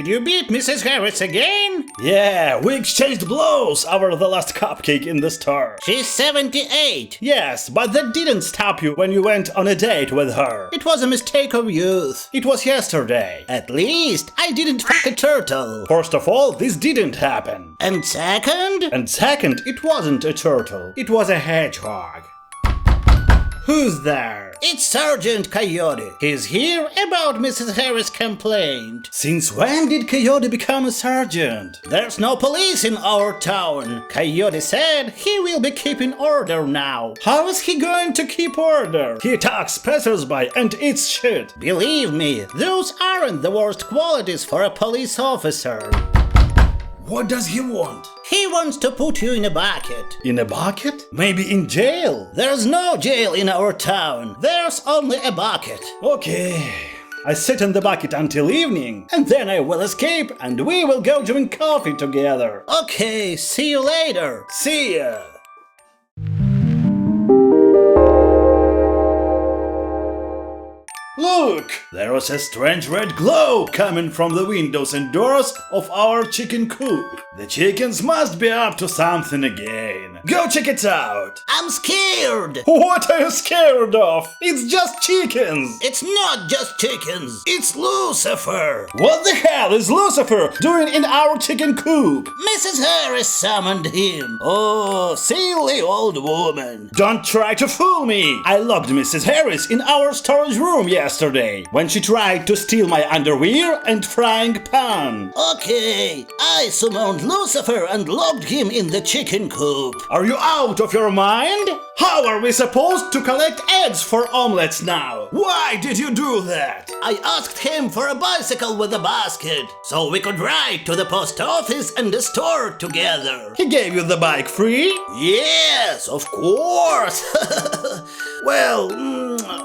you beat Mrs. Harris again? Yeah, we exchanged blows over the last cupcake in the store. She's 78. Yes, but that didn't stop you when you went on a date with her. It was a mistake of youth. It was yesterday. At least I didn't fuck a turtle. First of all, this didn't happen. And second? And second, it wasn't a turtle. It was a hedgehog. Who's there? It's Sergeant Coyote. He's here about Mrs. Harris' complaint. Since when did Coyote become a sergeant? There's no police in our town. Coyote said he will be keeping order now. How is he going to keep order? He attacks passersby and eats shit. Believe me, those aren't the worst qualities for a police officer. What does he want? He wants to put you in a bucket. In a bucket? Maybe in jail? There's no jail in our town. There's only a bucket. Okay. I sit in the bucket until evening, and then I will escape and we will go drink coffee together. Okay, see you later. See ya. Look! There was a strange red glow coming from the windows and doors of our chicken coop. The chickens must be up to something again. Go check it out! I'm scared! What are you scared of? It's just chickens! It's not just chickens, it's Lucifer! What the hell is Lucifer doing in our chicken coop? Mrs. Harris summoned him. Oh, silly old woman. Don't try to fool me! I locked Mrs. Harris in our storage room yesterday when she tried to steal my underwear and frying pan. Okay, I summoned Lucifer and locked him in the chicken coop. Are you out of your mind? How are we supposed to collect eggs for omelets now? Why did you do that? I asked him for a bicycle with a basket, so we could ride to the post office and the store together. He gave you the bike free? Yes, of course. Well,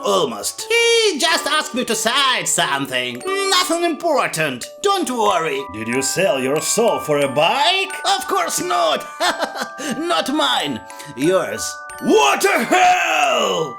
almost. He just asked me to sign something. Nothing important. Don't worry. Did you sell your soul for a bike? Of course not. Not mine. Yours. What the hell?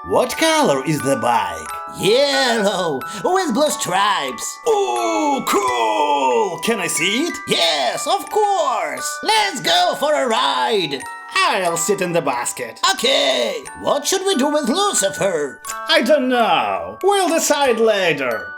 What color is the bike? Yellow, with blue stripes. Oh, cool! Can I see it? Yes, of course. Let's go for a ride. I'll sit in the basket. Okay, what should we do with Lucifer? I don't know. We'll decide later.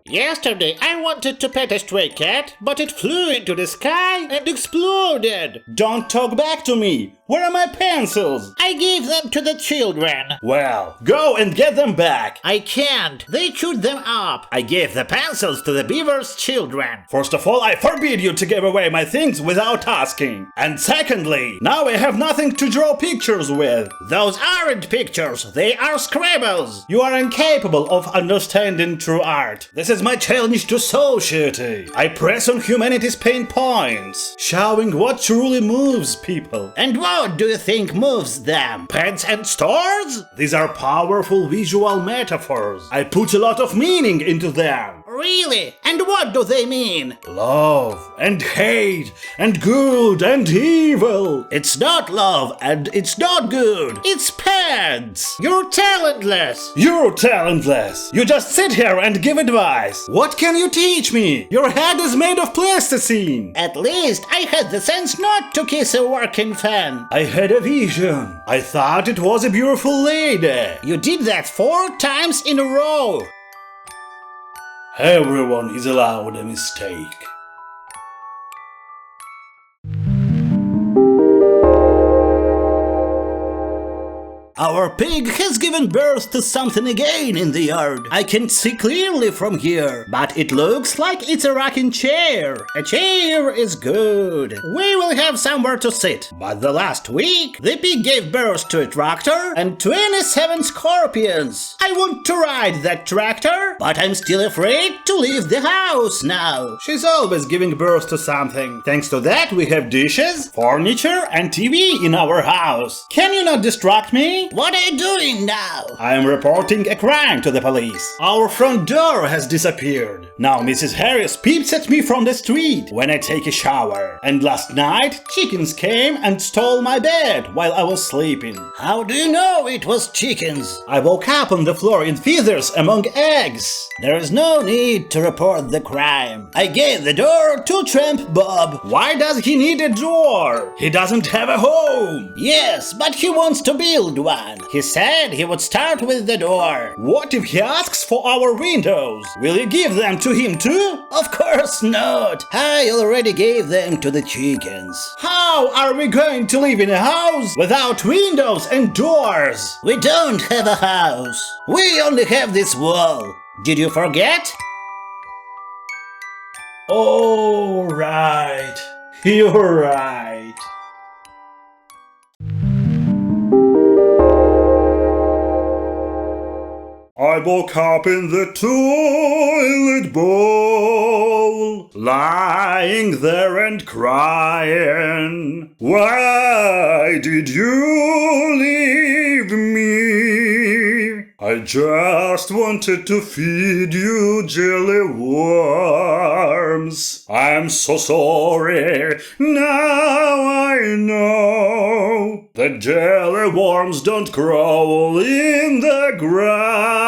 Yesterday I wanted to pet a stray cat, but it flew into the sky and exploded. Don't talk back to me. Where are my pencils? I gave them to the children. Well, go and get them back. I can't. They chewed them up. I gave the pencils to the beaver's children. First of all, I forbid you to give away my things without asking. And secondly, now I have nothing to draw pictures with. Those aren't pictures. They are scribbles. You are incapable of understanding true art. This is my challenge to society. I press on humanity's pain points, showing what truly moves people. And what do you think moves them? Pets and stores? These are powerful visual metaphors. I put a lot of meaning into them. Really? And what do they mean? Love and hate and good and evil. It's not love and it's not good. It's pets. You're talentless. You're talentless. You just sit here and give advice. What can you teach me? Your head is made of plasticine. At least I had the sense not to kiss a working fan. I had a vision. I thought it was a beautiful lady. You did that 4 times in a row. Everyone is allowed a mistake. Our pig has given birth to something again in the yard. I can see clearly from here, but it looks like it's a rocking chair. A chair is good. We will have somewhere to sit. But the last week, the pig gave birth to a tractor and 27 scorpions. I want to ride that tractor, but I'm still afraid to leave the house now. She's always giving birth to something. Thanks to that, we have dishes, furniture, and TV in our house. Can you not distract me? me? What are you doing now? I am reporting a crime to the police. Our front door has disappeared. Now Mrs. Harris peeps at me from the street when I take a shower. And last night, chickens came and stole my bed while I was sleeping. How do you know it was chickens? I woke up on the floor in feathers among eggs. There is no need to report the crime. I gave the door to Tramp Bob. Why does he need a door? He doesn't have a home. Yes, but he wants to build one. He said he would start with the door. What if he asks for our windows? Will you give them to him too? Of course not. I already gave them to the chickens. How are we going to live in a house without windows and doors? We don't have a house. We only have this wall. Did you forget? Oh, right. You're right. I woke up in the toilet bowl, lying there and crying. Why did you leave me? I just wanted to feed you jelly worms. I'm so sorry. Now I know that jelly worms don't crawl in the ground.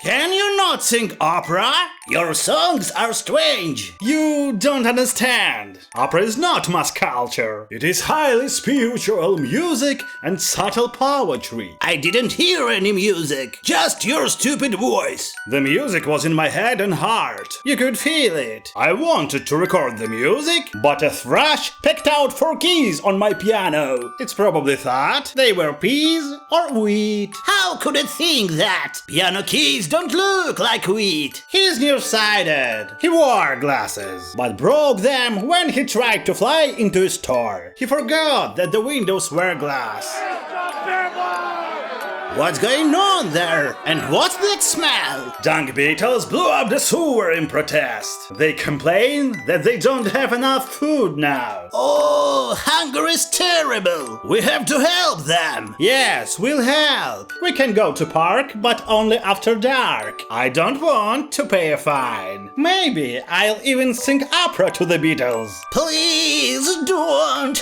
Can you not sing opera? Your songs are strange. You don't understand. Opera is not mass culture. It is highly spiritual music and subtle poetry. I didn't hear any music, just your stupid voice. The music was in my head and heart. You could feel it. I wanted to record the music, but a thrush picked out 4 keys on my piano. It's probably thought they were peas or wheat. How could it think that? Piano keys don't look like wheat. He's nearsighted. He wore glasses, but broke them when he tried to fly into a store. He forgot that the windows were glass. What's going on there? And what's that smell? Dung beetles blew up the sewer in protest. They complain that they don't have enough food now. Oh, hunger is terrible. We have to help them. Yes, we'll help. We can go to park, but only after dark. I don't want to pay a fine. Maybe I'll even sing opera to the Beatles. Please don't.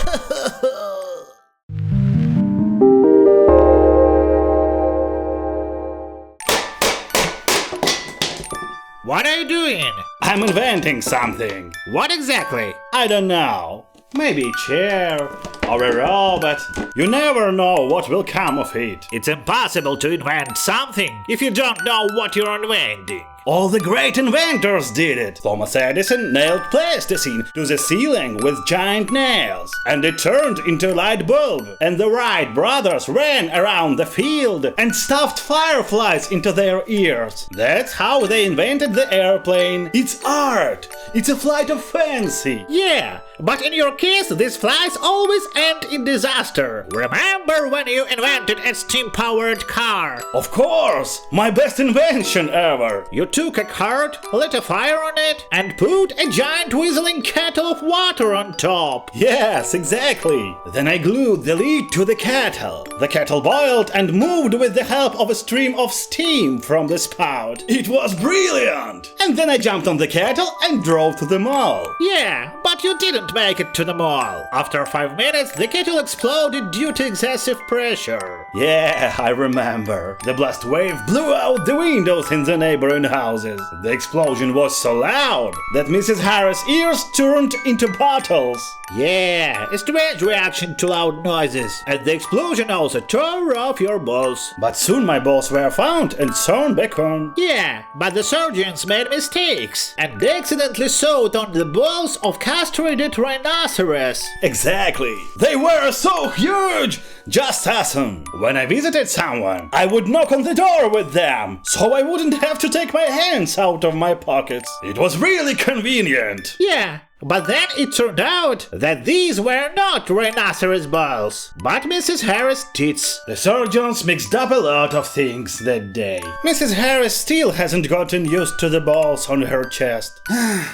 What are you doing? I'm inventing something. What exactly? I don't know. Maybe a chair or a robot. You never know what will come of it. It's impossible to invent something if you don't know what you're inventing. All the great inventors did it. Thomas Edison nailed plasticine to the ceiling with giant nails, and it turned into a light bulb. And the Wright brothers ran around the field and stuffed fireflies into their ears. That's how they invented the airplane. It's art. It's a flight of fancy. Yeah, but in your case, these flights always end in disaster. Remember when you invented a steam-powered car? Of course, my best invention ever. You took a cart, lit a fire on it, and put a giant whistling kettle of water on top. Yes, exactly. Then I glued the lid to the kettle. The kettle boiled and moved with the help of a stream of steam from the spout. It was brilliant! And then I jumped on the kettle and drove to the mall. Yeah, but you didn't make it to the mall. After 5 minutes, the kettle exploded due to excessive pressure. Yeah, I remember. The blast wave blew out the windows in the neighboring houses. The explosion was so loud that Mrs. Harris' ears turned into bottles. Yeah, a strange reaction to loud noises. And the explosion also tore off your balls. But soon my balls were found and sewn back on. Yeah, but the surgeons made mistakes. And they accidentally sewed on the balls of castrated rhinoceros. Exactly. They were so huge! Just awesome. When I visited someone, I would knock on the door with them, so I wouldn't have to take my hands out of my pockets. It was really convenient. Yeah, but then it turned out that these were not rhinoceros balls, but Mrs. Harris' tits. The surgeons mixed up a lot of things that day. Mrs. Harris still hasn't gotten used to the balls on her chest.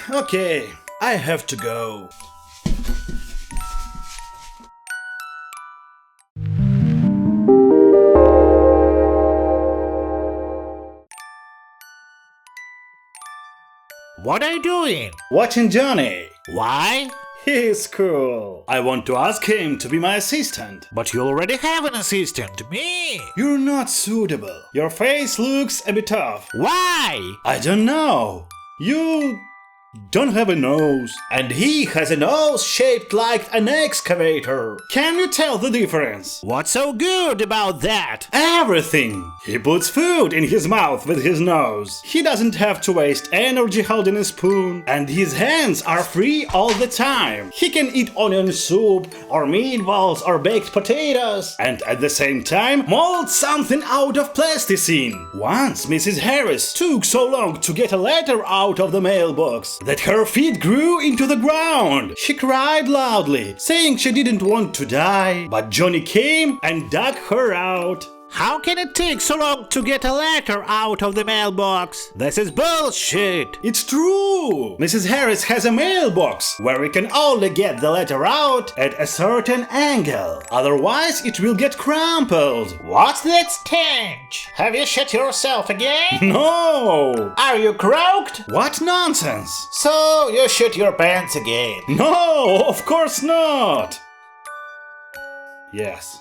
Okay, I have to go. What are you doing? Watching Johnny. Why? He's cool. I want to ask him to be my assistant. But you already have an assistant, me. You're not suitable. Your face looks a bit off. Why? I don't know. You don't have a nose. And he has a nose shaped like an excavator. Can you tell the difference? What's so good about that? Everything. He puts food in his mouth with his nose. He doesn't have to waste energy holding a spoon. And his hands are free all the time. He can eat onion soup or meatballs or baked potatoes. And at the same time mold something out of plasticine. Once Mrs. Harris took so long to get a letter out of the mailbox that her feet grew into the ground. She cried loudly, saying she didn't want to die. But Johnny came and dug her out. How can it take so long to get a letter out of the mailbox? This is bullshit. It's true! Mrs. Harris has a mailbox where we can only get the letter out at a certain angle. Otherwise, it will get crumpled. What's that stench? Have you shit yourself again? No! Are you croaked? What nonsense! So you shit your pants again? No, of course not! Yes.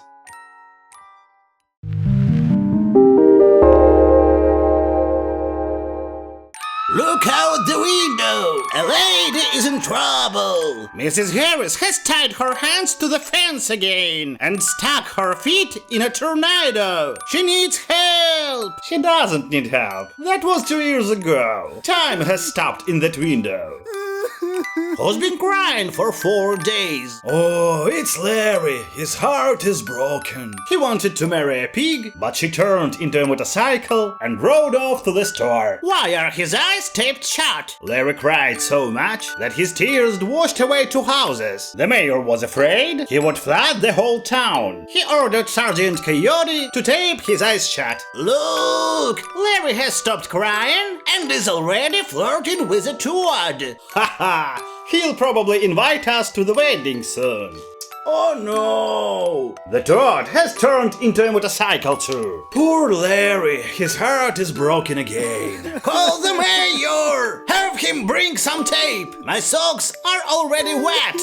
Look out the window! A lady is in trouble! Mrs. Harris has tied her hands to the fence again and stuck her feet in a tornado. She needs help! She doesn't need help. That was 2 years ago. Time has stopped in that window. Who's been crying for 4 days? Oh, it's Larry. His heart is broken. He wanted to marry a pig, but she turned into a motorcycle and rode off to the store. Why are his eyes taped shut? Larry cried so much that his tears washed away 2 houses. The mayor was afraid he would flood the whole town. He ordered Sergeant Coyote to tape his eyes shut. Look! Larry has stopped crying And is already flirting with a toad! Haha! He'll probably invite us to the wedding soon. Oh no! The toad has turned into a motorcycle too. Poor Larry, his heart is broken again. Call the mayor! Have him bring some tape! My socks are already wet!